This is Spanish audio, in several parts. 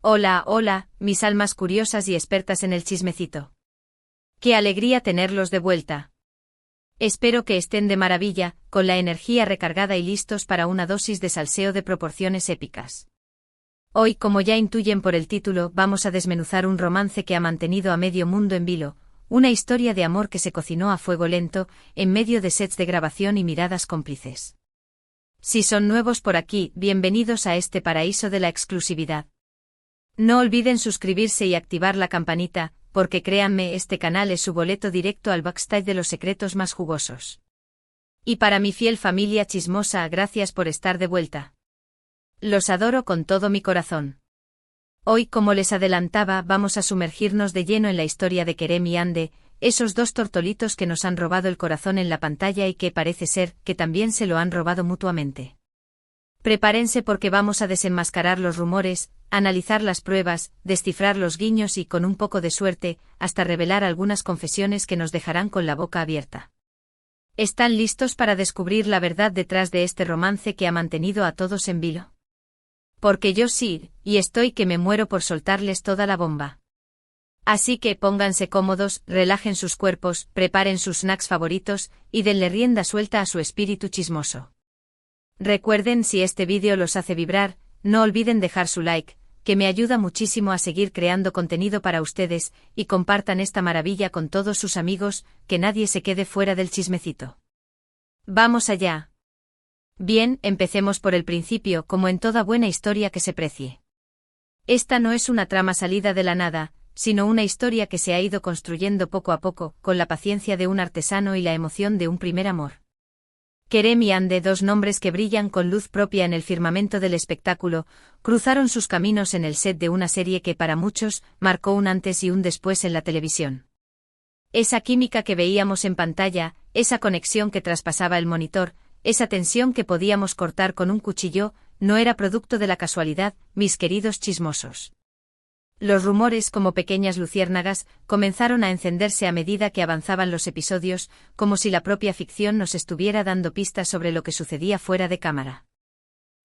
Hola, hola, mis almas curiosas y expertas en el chismecito. Qué alegría tenerlos de vuelta. Espero que estén de maravilla, con la energía recargada y listos para una dosis de salseo de proporciones épicas. Hoy, como ya intuyen por el título, vamos a desmenuzar un romance que ha mantenido a medio mundo en vilo, una historia de amor que se cocinó a fuego lento, en medio de sets de grabación y miradas cómplices. Si son nuevos por aquí, bienvenidos a este paraíso de la exclusividad. No olviden suscribirse y activar la campanita, porque créanme, este canal es su boleto directo al backstage de los secretos más jugosos. Y para mi fiel familia chismosa, gracias por estar de vuelta. Los adoro con todo mi corazón. Hoy, como les adelantaba, vamos a sumergirnos de lleno en la historia de Kerem y Hande, esos dos tortolitos que nos han robado el corazón en la pantalla y que parece ser que también se lo han robado mutuamente. Prepárense porque vamos a desenmascarar los rumores, analizar las pruebas, descifrar los guiños y, con un poco de suerte, hasta revelar algunas confesiones que nos dejarán con la boca abierta. ¿Están listos para descubrir la verdad detrás de este romance que ha mantenido a todos en vilo? Porque yo sí, y estoy que me muero por soltarles toda la bomba. Así que pónganse cómodos, relajen sus cuerpos, preparen sus snacks favoritos y denle rienda suelta a su espíritu chismoso. Recuerden, si este vídeo los hace vibrar, no olviden dejar su like, que me ayuda muchísimo a seguir creando contenido para ustedes, y compartan esta maravilla con todos sus amigos, que nadie se quede fuera del chismecito. ¡Vamos allá! Bien, empecemos por el principio, como en toda buena historia que se precie. Esta no es una trama salida de la nada, sino una historia que se ha ido construyendo poco a poco, con la paciencia de un artesano y la emoción de un primer amor. Kerem y Hande, dos nombres que brillan con luz propia en el firmamento del espectáculo, cruzaron sus caminos en el set de una serie que para muchos marcó un antes y un después en la televisión. Esa química que veíamos en pantalla, esa conexión que traspasaba el monitor, esa tensión que podíamos cortar con un cuchillo, no era producto de la casualidad, mis queridos chismosos. Los rumores, como pequeñas luciérnagas, comenzaron a encenderse a medida que avanzaban los episodios, como si la propia ficción nos estuviera dando pistas sobre lo que sucedía fuera de cámara.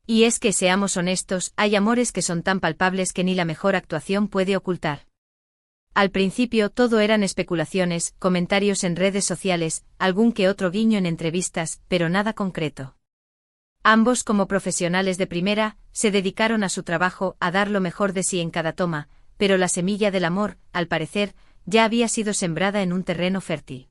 Y es que, seamos honestos, hay amores que son tan palpables que ni la mejor actuación puede ocultar. Al principio todo eran especulaciones, comentarios en redes sociales, algún que otro guiño en entrevistas, pero nada concreto. Ambos, como profesionales de primera, se dedicaron a su trabajo, a dar lo mejor de sí en cada toma, pero la semilla del amor, al parecer, ya había sido sembrada en un terreno fértil.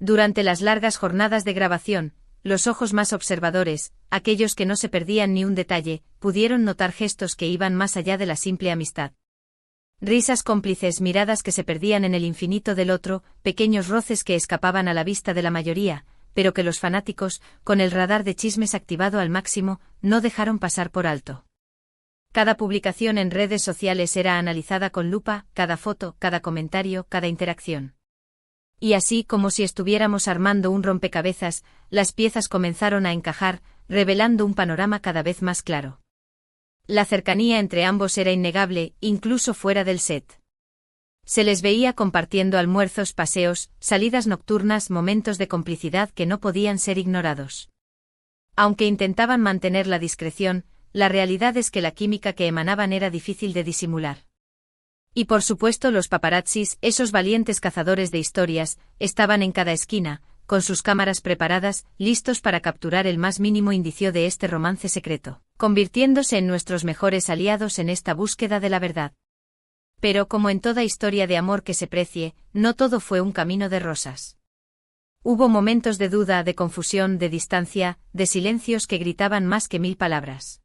Durante las largas jornadas de grabación, los ojos más observadores, aquellos que no se perdían ni un detalle, pudieron notar gestos que iban más allá de la simple amistad. Risas cómplices, miradas que se perdían en el infinito del otro, pequeños roces que escapaban a la vista de la mayoría, pero que los fanáticos, con el radar de chismes activado al máximo, no dejaron pasar por alto. Cada publicación en redes sociales era analizada con lupa, cada foto, cada comentario, cada interacción. Y así, como si estuviéramos armando un rompecabezas, las piezas comenzaron a encajar, revelando un panorama cada vez más claro. La cercanía entre ambos era innegable, incluso fuera del set. Se les veía compartiendo almuerzos, paseos, salidas nocturnas, momentos de complicidad que no podían ser ignorados. Aunque intentaban mantener la discreción, la realidad es que la química que emanaban era difícil de disimular. Y por supuesto los paparazzis, esos valientes cazadores de historias, estaban en cada esquina, con sus cámaras preparadas, listos para capturar el más mínimo indicio de este romance secreto, convirtiéndose en nuestros mejores aliados en esta búsqueda de la verdad. Pero como en toda historia de amor que se precie, no todo fue un camino de rosas. Hubo momentos de duda, de confusión, de distancia, de silencios que gritaban más que 1000 palabras.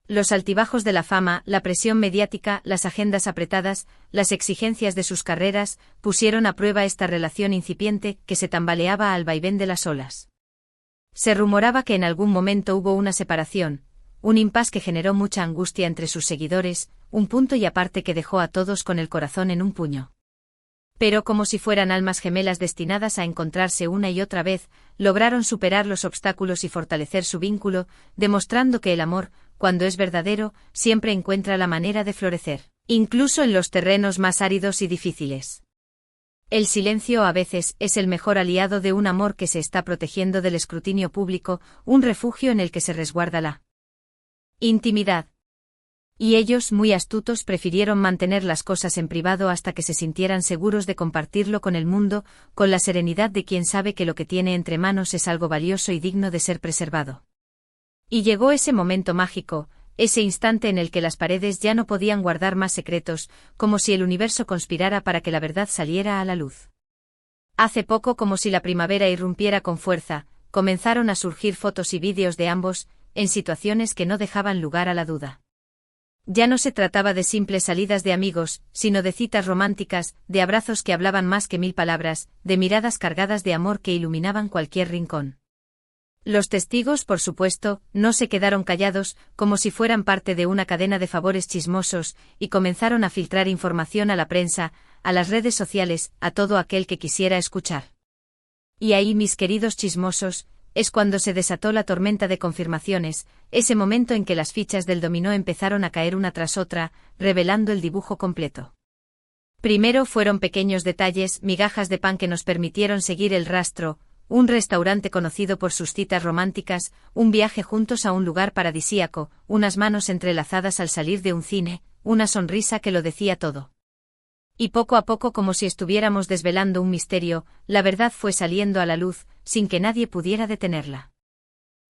Los altibajos de la fama, la presión mediática, las agendas apretadas, las exigencias de sus carreras, pusieron a prueba esta relación incipiente que se tambaleaba al vaivén de las olas. Se rumoraba que en algún momento hubo una separación, un impasse que generó mucha angustia entre sus seguidores, un punto y aparte que dejó a todos con el corazón en un puño. Pero como si fueran almas gemelas destinadas a encontrarse una y otra vez, lograron superar los obstáculos y fortalecer su vínculo, demostrando que el amor, cuando es verdadero, siempre encuentra la manera de florecer, incluso en los terrenos más áridos y difíciles. El silencio a veces es el mejor aliado de un amor que se está protegiendo del escrutinio público, un refugio en el que se resguarda la intimidad. Y ellos, muy astutos, prefirieron mantener las cosas en privado hasta que se sintieran seguros de compartirlo con el mundo, con la serenidad de quien sabe que lo que tiene entre manos es algo valioso y digno de ser preservado. Y llegó ese momento mágico, ese instante en el que las paredes ya no podían guardar más secretos, como si el universo conspirara para que la verdad saliera a la luz. Hace poco, como si la primavera irrumpiera con fuerza, comenzaron a surgir fotos y vídeos de ambos, en situaciones que no dejaban lugar a la duda. Ya no se trataba de simples salidas de amigos, sino de citas románticas, de abrazos que hablaban más que 1000 palabras, de miradas cargadas de amor que iluminaban cualquier rincón. Los testigos, por supuesto, no se quedaron callados, como si fueran parte de una cadena de favores chismosos, y comenzaron a filtrar información a la prensa, a las redes sociales, a todo aquel que quisiera escuchar. Y ahí, mis queridos chismosos, es cuando se desató la tormenta de confirmaciones, ese momento en que las fichas del dominó empezaron a caer una tras otra, revelando el dibujo completo. Primero fueron pequeños detalles, migajas de pan que nos permitieron seguir el rastro, un restaurante conocido por sus citas románticas, un viaje juntos a un lugar paradisíaco, unas manos entrelazadas al salir de un cine, una sonrisa que lo decía todo. Y poco a poco, como si estuviéramos desvelando un misterio, la verdad fue saliendo a la luz, sin que nadie pudiera detenerla.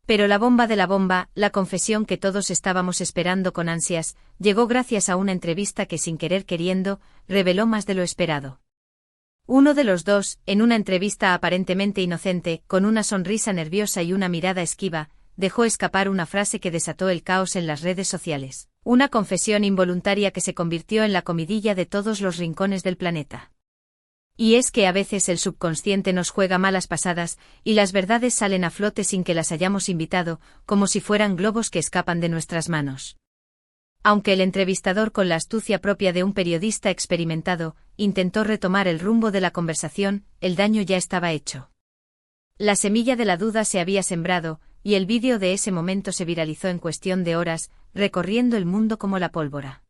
Pero la bomba de la bomba, la confesión que todos estábamos esperando con ansias, llegó gracias a una entrevista que, sin querer queriendo, reveló más de lo esperado. Uno de los dos, en una entrevista aparentemente inocente, con una sonrisa nerviosa y una mirada esquiva, dejó escapar una frase que desató el caos en las redes sociales. Una confesión involuntaria que se convirtió en la comidilla de todos los rincones del planeta. Y es que a veces el subconsciente nos juega malas pasadas, y las verdades salen a flote sin que las hayamos invitado, como si fueran globos que escapan de nuestras manos. Aunque el entrevistador, con la astucia propia de un periodista experimentado, intentó retomar el rumbo de la conversación, el daño ya estaba hecho. La semilla de la duda se había sembrado, y el vídeo de ese momento se viralizó en cuestión de horas, recorriendo el mundo como la pólvora.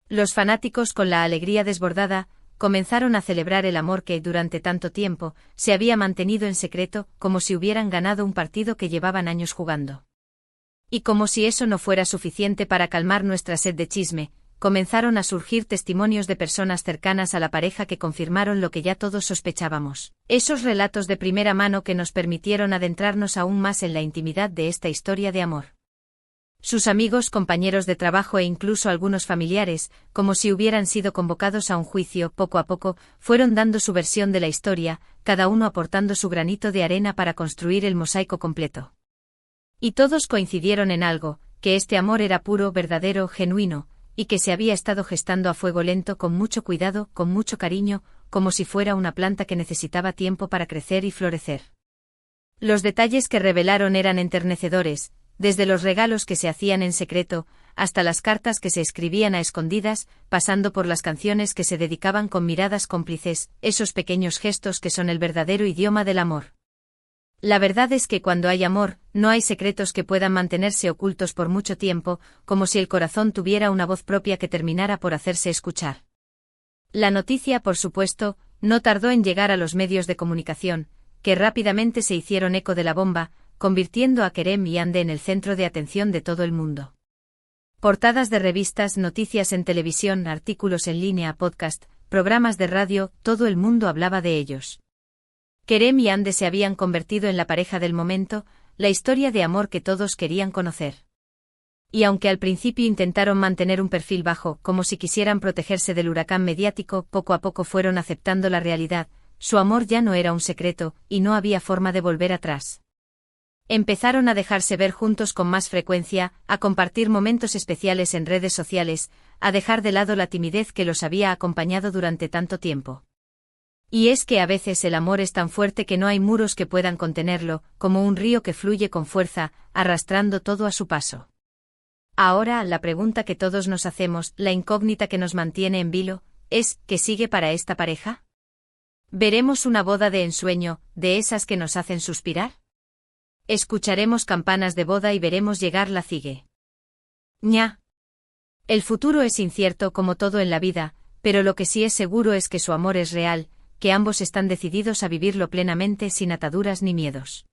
Los fanáticos, con la alegría desbordada, comenzaron a celebrar el amor que, durante tanto tiempo, se había mantenido en secreto, como si hubieran ganado un partido que llevaban años jugando. Y como si eso no fuera suficiente para calmar nuestra sed de chisme, comenzaron a surgir testimonios de personas cercanas a la pareja que confirmaron lo que ya todos sospechábamos. Esos relatos de primera mano que nos permitieron adentrarnos aún más en la intimidad de esta historia de amor. Sus amigos, compañeros de trabajo e incluso algunos familiares, como si hubieran sido convocados a un juicio, poco a poco, fueron dando su versión de la historia, cada uno aportando su granito de arena para construir el mosaico completo. Y todos coincidieron en algo, que este amor era puro, verdadero, genuino, y que se había estado gestando a fuego lento, con mucho cuidado, con mucho cariño, como si fuera una planta que necesitaba tiempo para crecer y florecer. Los detalles que revelaron eran enternecedores, desde los regalos que se hacían en secreto, hasta las cartas que se escribían a escondidas, pasando por las canciones que se dedicaban con miradas cómplices, esos pequeños gestos que son el verdadero idioma del amor. La verdad es que cuando hay amor, no hay secretos que puedan mantenerse ocultos por mucho tiempo, como si el corazón tuviera una voz propia que terminara por hacerse escuchar. La noticia, por supuesto, no tardó en llegar a los medios de comunicación, que rápidamente se hicieron eco de la bomba, convirtiendo a Kerem y Yandé en el centro de atención de todo el mundo. Portadas de revistas, noticias en televisión, artículos en línea, podcast, programas de radio, todo el mundo hablaba de ellos. Kerem y Yandé se habían convertido en la pareja del momento, la historia de amor que todos querían conocer. Y aunque al principio intentaron mantener un perfil bajo, como si quisieran protegerse del huracán mediático, poco a poco fueron aceptando la realidad, su amor ya no era un secreto, y no había forma de volver atrás. Empezaron a dejarse ver juntos con más frecuencia, a compartir momentos especiales en redes sociales, a dejar de lado la timidez que los había acompañado durante tanto tiempo. Y es que a veces el amor es tan fuerte que no hay muros que puedan contenerlo, como un río que fluye con fuerza, arrastrando todo a su paso. Ahora, la pregunta que todos nos hacemos, la incógnita que nos mantiene en vilo, es, ¿qué sigue para esta pareja? ¿Veremos una boda de ensueño, de esas que nos hacen suspirar? ¿Escucharemos campanas de boda y veremos llegar la cigue? Ña. El futuro es incierto como todo en la vida, pero lo que sí es seguro es que su amor es real, que ambos están decididos a vivirlo plenamente sin ataduras ni miedos.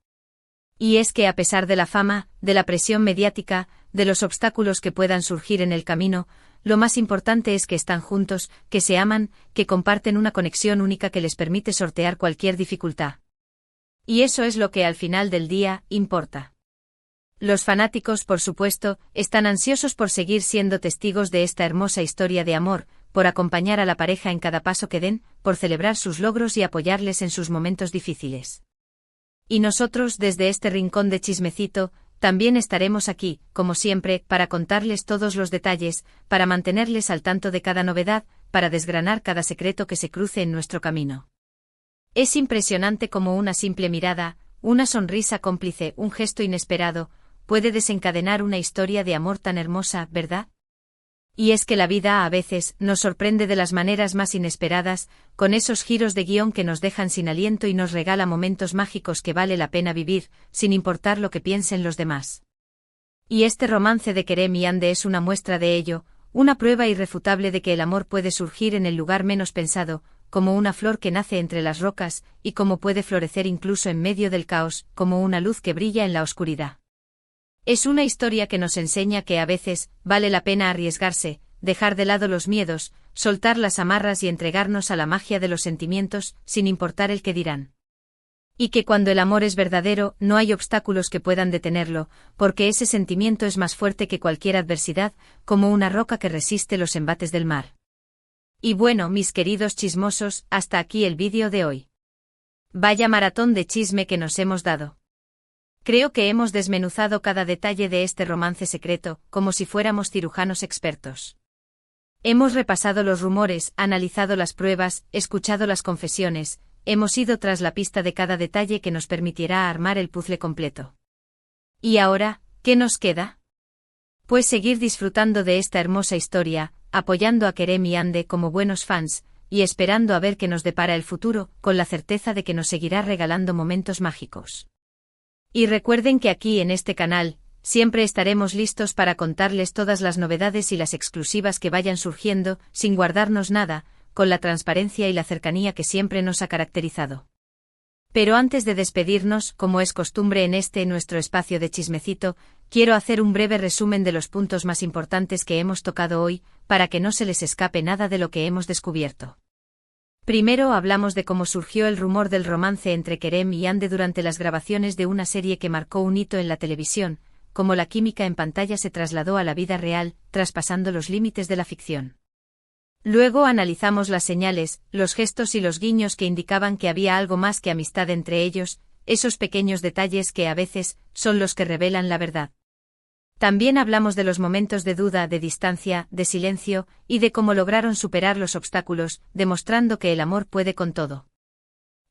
Y es que a pesar de la fama, de la presión mediática, de los obstáculos que puedan surgir en el camino, lo más importante es que están juntos, que se aman, que comparten una conexión única que les permite sortear cualquier dificultad. Y eso es lo que al final del día importa. Los fanáticos, por supuesto, están ansiosos por seguir siendo testigos de esta hermosa historia de amor, por acompañar a la pareja en cada paso que den, por celebrar sus logros y apoyarles en sus momentos difíciles. Y nosotros, desde este rincón de chismecito, también estaremos aquí, como siempre, para contarles todos los detalles, para mantenerles al tanto de cada novedad, para desgranar cada secreto que se cruce en nuestro camino. Es impresionante cómo una simple mirada, una sonrisa cómplice, un gesto inesperado, puede desencadenar una historia de amor tan hermosa, ¿verdad? Y es que la vida a veces nos sorprende de las maneras más inesperadas, con esos giros de guión que nos dejan sin aliento y nos regala momentos mágicos que vale la pena vivir, sin importar lo que piensen los demás. Y este romance de Kerem y Hande es una muestra de ello, una prueba irrefutable de que el amor puede surgir en el lugar menos pensado, como una flor que nace entre las rocas, y cómo puede florecer incluso en medio del caos, como una luz que brilla en la oscuridad. Es una historia que nos enseña que a veces vale la pena arriesgarse, dejar de lado los miedos, soltar las amarras y entregarnos a la magia de los sentimientos, sin importar el que dirán. Y que cuando el amor es verdadero, no hay obstáculos que puedan detenerlo, porque ese sentimiento es más fuerte que cualquier adversidad, como una roca que resiste los embates del mar. Y bueno, mis queridos chismosos, hasta aquí el vídeo de hoy. Vaya maratón de chisme que nos hemos dado. Creo que hemos desmenuzado cada detalle de este romance secreto, como si fuéramos cirujanos expertos. Hemos repasado los rumores, analizado las pruebas, escuchado las confesiones, hemos ido tras la pista de cada detalle que nos permitirá armar el puzzle completo. ¿Y ahora, qué nos queda? Pues seguir disfrutando de esta hermosa historia, apoyando a Kerem y Hande como buenos fans, y esperando a ver qué nos depara el futuro, con la certeza de que nos seguirá regalando momentos mágicos. Y recuerden que aquí en este canal, siempre estaremos listos para contarles todas las novedades y las exclusivas que vayan surgiendo, sin guardarnos nada, con la transparencia y la cercanía que siempre nos ha caracterizado. Pero antes de despedirnos, como es costumbre en este nuestro espacio de chismecito, quiero hacer un breve resumen de los puntos más importantes que hemos tocado hoy, para que no se les escape nada de lo que hemos descubierto. Primero hablamos de cómo surgió el rumor del romance entre Kerem y Hande durante las grabaciones de una serie que marcó un hito en la televisión, cómo la química en pantalla se trasladó a la vida real, traspasando los límites de la ficción. Luego analizamos las señales, los gestos y los guiños que indicaban que había algo más que amistad entre ellos, esos pequeños detalles que a veces son los que revelan la verdad. También hablamos de los momentos de duda, de distancia, de silencio, y de cómo lograron superar los obstáculos, demostrando que el amor puede con todo.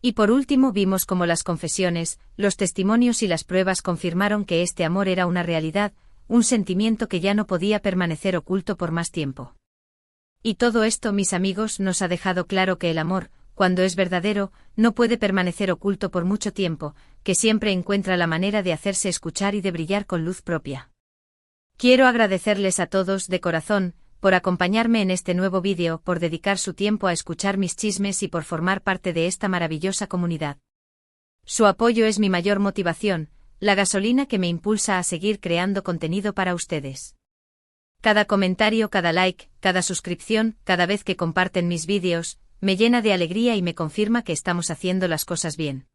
Y por último vimos cómo las confesiones, los testimonios y las pruebas confirmaron que este amor era una realidad, un sentimiento que ya no podía permanecer oculto por más tiempo. Y todo esto, mis amigos, nos ha dejado claro que el amor, cuando es verdadero, no puede permanecer oculto por mucho tiempo, que siempre encuentra la manera de hacerse escuchar y de brillar con luz propia. Quiero agradecerles a todos, de corazón, por acompañarme en este nuevo vídeo, por dedicar su tiempo a escuchar mis chismes y por formar parte de esta maravillosa comunidad. Su apoyo es mi mayor motivación, la gasolina que me impulsa a seguir creando contenido para ustedes. Cada comentario, cada like, cada suscripción, cada vez que comparten mis vídeos, me llena de alegría y me confirma que estamos haciendo las cosas bien.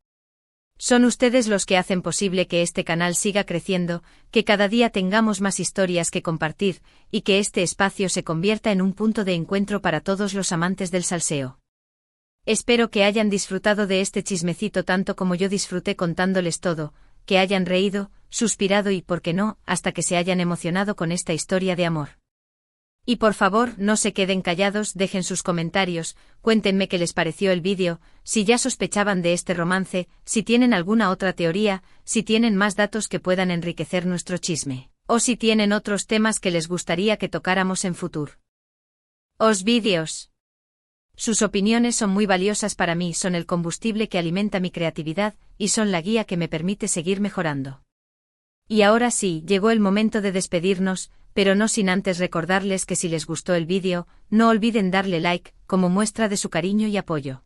Son ustedes los que hacen posible que este canal siga creciendo, que cada día tengamos más historias que compartir, y que este espacio se convierta en un punto de encuentro para todos los amantes del salseo. Espero que hayan disfrutado de este chismecito tanto como yo disfruté contándoles todo, que hayan reído, suspirado y, por qué no, hasta que se hayan emocionado con esta historia de amor. Y por favor, no se queden callados, dejen sus comentarios, cuéntenme qué les pareció el vídeo, si ya sospechaban de este romance, si tienen alguna otra teoría, si tienen más datos que puedan enriquecer nuestro chisme, o si tienen otros temas que les gustaría que tocáramos en futuro. Os vídeos. Sus opiniones son muy valiosas para mí, son el combustible que alimenta mi creatividad, y son la guía que me permite seguir mejorando. Y ahora sí, llegó el momento de despedirnos, pero no sin antes recordarles que si les gustó el vídeo, no olviden darle like, como muestra de su cariño y apoyo.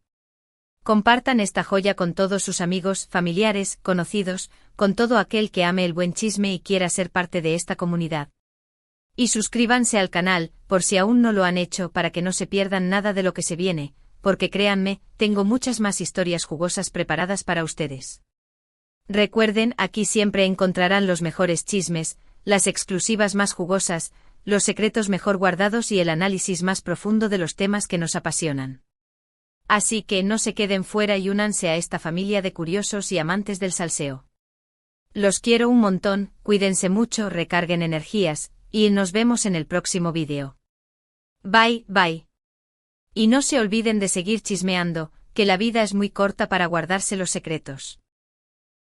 Compartan esta joya con todos sus amigos, familiares, conocidos, con todo aquel que ame el buen chisme y quiera ser parte de esta comunidad. Y suscríbanse al canal, por si aún no lo han hecho, para que no se pierdan nada de lo que se viene, porque créanme, tengo muchas más historias jugosas preparadas para ustedes. Recuerden, aquí siempre encontrarán los mejores chismes, las exclusivas más jugosas, los secretos mejor guardados y el análisis más profundo de los temas que nos apasionan. Así que no se queden fuera y únanse a esta familia de curiosos y amantes del salseo. Los quiero un montón, cuídense mucho, recarguen energías, y nos vemos en el próximo vídeo. Bye, bye. Y no se olviden de seguir chismeando, que la vida es muy corta para guardarse los secretos.